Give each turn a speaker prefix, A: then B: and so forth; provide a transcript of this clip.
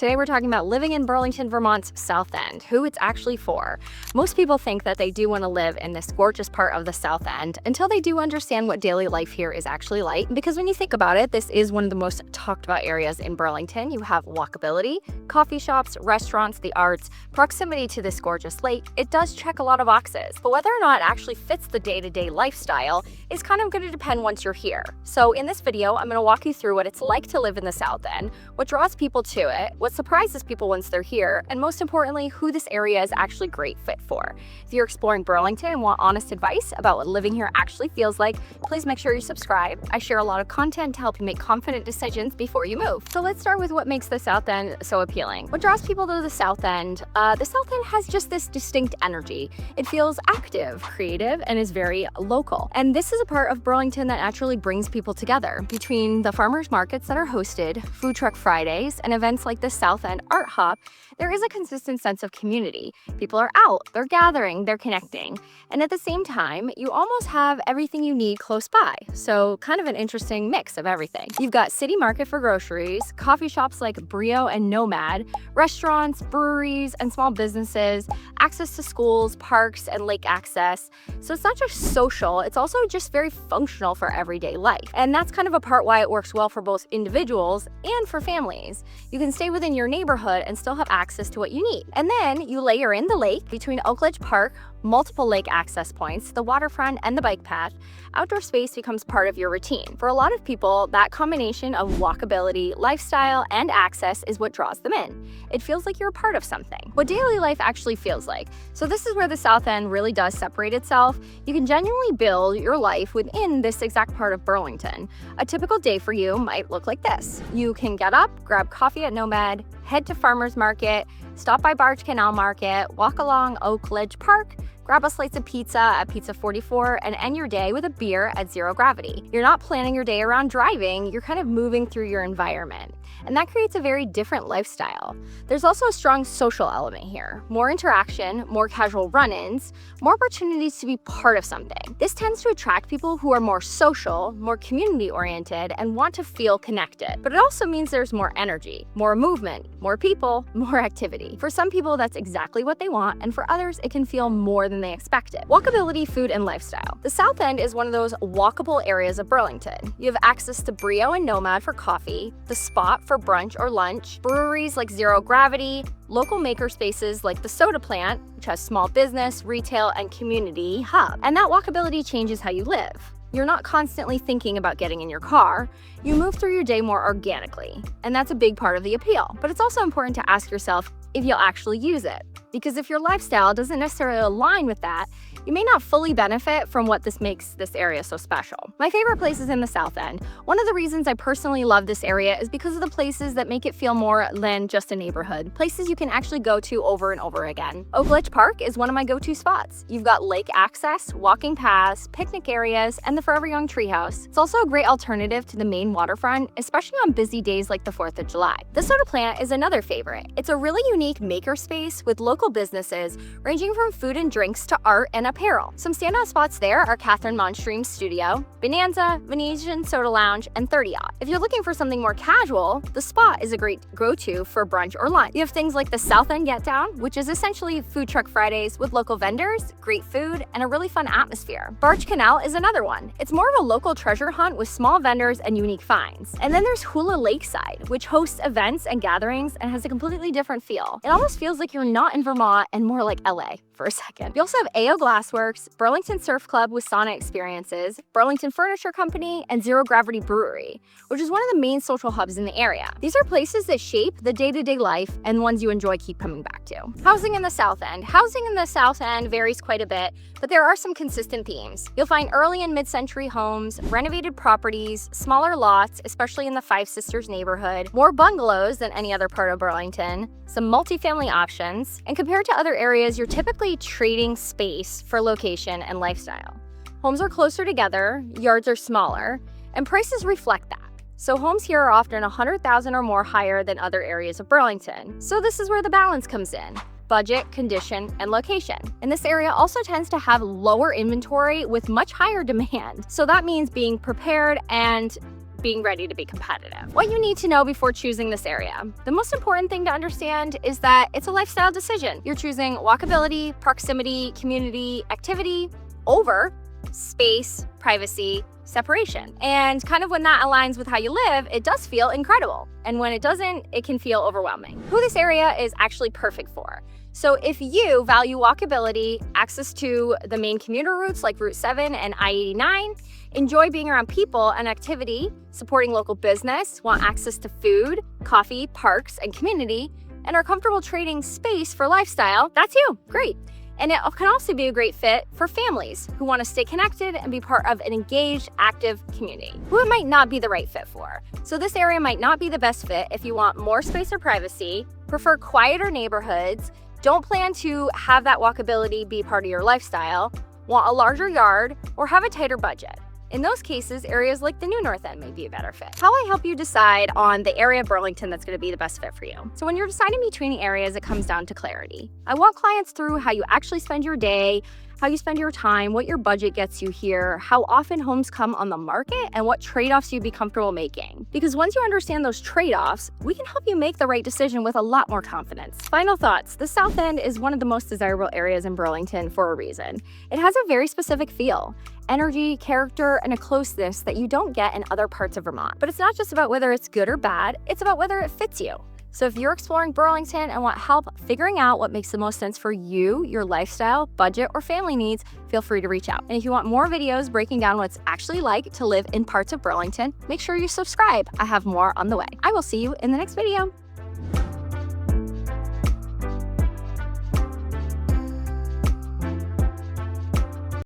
A: Today we're talking about living in Burlington, Vermont's South End, who it's actually for. Most people think that they do want to live in this gorgeous part of the South End until they do understand what daily life here is actually like. Because when you think about it, this is one of the most talked about areas in Burlington. You have walkability, coffee shops, restaurants, the arts, proximity to this gorgeous lake. It does check a lot of boxes, but whether or not it actually fits the day-to-day lifestyle is kind of going to depend once you're here. So in this video, I'm going to walk you through what it's like to live in the South End, what draws people to it, what surprises people once they're here, and most importantly, who this area is actually a great fit for. If you're exploring Burlington and want honest advice about what living here actually feels like, please make sure you subscribe. I share a lot of content to help you make confident decisions before you move. So let's start with what makes the South End so appealing. What draws people to the South End? The South End has just this distinct energy. It feels active, creative, and is very local. And this is a part of Burlington that naturally brings people together. Between the farmers markets that are hosted, food truck Fridays, and events like the South End Art Hop, there is a consistent sense of community. People are out, they're gathering, they're connecting. And at the same time, you almost have everything you need close by. So kind of an interesting mix of everything. You've got city market for groceries, coffee shops like Brio and Nomad, restaurants, breweries, and small businesses, access to schools, parks, and lake access. So it's not just social, it's also just very functional for everyday life. And that's kind of a part why it works well for both individuals and for families. You can stay within your neighborhood and still have access to what you need. And then you layer in the lake between Oakledge Park, multiple lake access points, the waterfront, and the bike path. Outdoor space becomes part of your routine. For a lot of people, that combination of walkability, lifestyle, and access is what draws them in. It feels like you're a part of something. What daily life actually feels like. So this is where the South End really does separate itself. You can genuinely build your life within this exact part of Burlington. A typical day for you might look like this. You can get up, grab coffee at Nomad, head to Farmers Market, stop by Barge Canal Market, walk along Oakledge Park, grab a slice of pizza at Pizza 44, and end your day with a beer at Zero Gravity. You're not planning your day around driving, you're kind of moving through your environment. And that creates a very different lifestyle. There's also a strong social element here. More interaction, more casual run-ins, more opportunities to be part of something. This tends to attract people who are more social, more community-oriented, and want to feel connected. But it also means there's more energy, more movement, more people, more activity. For some people, that's exactly what they want, and for others, it can feel more than they expected. Walkability, food, and lifestyle. The South End is one of those walkable areas of Burlington. You have access to Brio and Nomad for coffee, the Spot for brunch or lunch, breweries like Zero Gravity, local maker spaces like the Soda Plant, which has small business, retail, and community hub. And that walkability changes how you live. You're not constantly thinking about getting in your car. You move through your day more organically, and that's a big part of the appeal. But it's also important to ask yourself if you'll actually use it. Because if your lifestyle doesn't necessarily align with that, you may not fully benefit from what this makes this area so special. My favorite place is in the South End. One of the reasons I personally love this area is because of the places that make it feel more than just a neighborhood. Places you can actually go to over and over again. Oakledge Park is one of my go-to spots. You've got lake access, walking paths, picnic areas, and the forever young Treehouse. It's also a great alternative to the main waterfront, especially on busy days like the 4th of July. The Soda Plant is another favorite. It's a really unique maker space with local businesses ranging from food and drinks to art and apparel. Some standout spots there are Catherine Monstream's studio, Bonanza, Venetian Soda Lounge, and 30 Odd. If you're looking for something more casual, the Spot is a great go-to for brunch or lunch. You have things like the South End Get Down, which is essentially food truck Fridays with local vendors, great food, and a really fun atmosphere. Barge Canal is another one. It's more of a local treasure hunt with small vendors and unique finds. And then there's Hula Lakeside, which hosts events and gatherings and has a completely different feel. It almost feels like you're not in Vermont and more like LA for a second. You also have AO Glassworks, Burlington Surf Club with sauna experiences, Burlington Furniture Company, and Zero Gravity Brewery, which is one of the main social hubs in the area. These are places that shape the day-to-day life and ones you enjoy keep coming back to. Housing in the South End. Housing in the South End varies quite a bit, but there are some consistent themes. You'll find early and mid-century homes, renovated properties, smaller lots, especially in the Five Sisters neighborhood, more bungalows than any other part of Burlington, some multifamily options, and compared to other areas, you're typically trading space for location and lifestyle. Homes are closer together, yards are smaller, and prices reflect that. So homes here are often $100,000 or more higher than other areas of Burlington. So this is where the balance comes in. Budget, condition, and location. And this area also tends to have lower inventory with much higher demand. So that means being prepared and being ready to be competitive. What you need to know before choosing this area. The most important thing to understand is that it's a lifestyle decision. You're choosing walkability, proximity, community, activity over space, privacy, separation. And kind of when that aligns with how you live, it does feel incredible. And when it doesn't, it can feel overwhelming. Who this area is actually perfect for. So if you value walkability, access to the main commuter routes like Route 7 and I-89, enjoy being around people and activity, supporting local business, want access to food, coffee, parks, and community, and are comfortable trading space for lifestyle, that's you. Great. And it can also be a great fit for families who want to stay connected and be part of an engaged, active community, who it might not be the right fit for. So this area might not be the best fit if you want more space or privacy, prefer quieter neighborhoods, don't plan to have that walkability be part of your lifestyle, want a larger yard, or have a tighter budget. In those cases, areas like the new North End may be a better fit. How I help you decide on the area of Burlington that's going to be the best fit for you. So when you're deciding between areas, it comes down to clarity. I walk clients through how you actually spend your day, how you spend your time, what your budget gets you here, how often homes come on the market, and what trade-offs you'd be comfortable making. Because once you understand those trade-offs, we can help you make the right decision with a lot more confidence. Final thoughts. The South End is one of the most desirable areas in Burlington for a reason. It has a very specific feel, energy, character, and a closeness that you don't get in other parts of Vermont. But it's not just about whether it's good or bad, it's about whether it fits you. So if you're exploring Burlington and want help figuring out what makes the most sense for you, your lifestyle, budget, or family needs, feel free to reach out. And if you want more videos breaking down what it's actually like to live in parts of Burlington, make sure you subscribe. I have more on the way. I will see you in the next video.